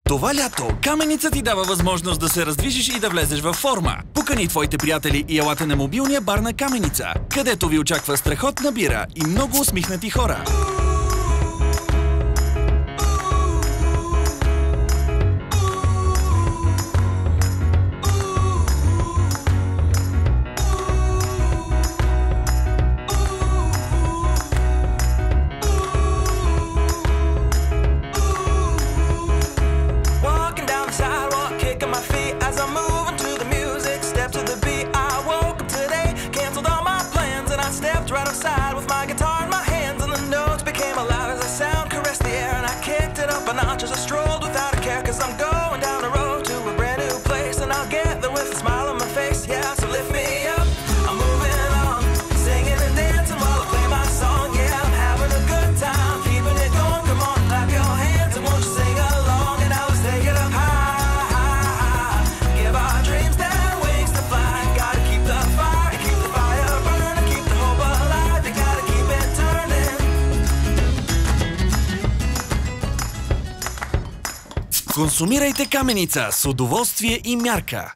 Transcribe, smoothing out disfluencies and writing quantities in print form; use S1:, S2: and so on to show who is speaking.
S1: Това лято Каменица ти дава възможност да се раздвижиш и да влезеш във форма. Покани твоите приятели и елате на мобилния бар на Каменица, където ви очаква страхотна бира и много усмихнати хора.
S2: As I strolled without a care, 'cause I'm going down the road to a brand new place, and I'll get there with a smile on my face. Yeah, so lift me up, I'm moving on, singing and dancing while I play my song. Yeah, I'm having a good time, keeping it going. Come on, clap your hands and won't you sing along? And now let's take it up high, high, high. Give our dreams their wings to fly. Gotta keep the fire burning, keep the hope alive. You gotta keep it turning.
S1: Консумирайте Каменица с удоволствие и мярка.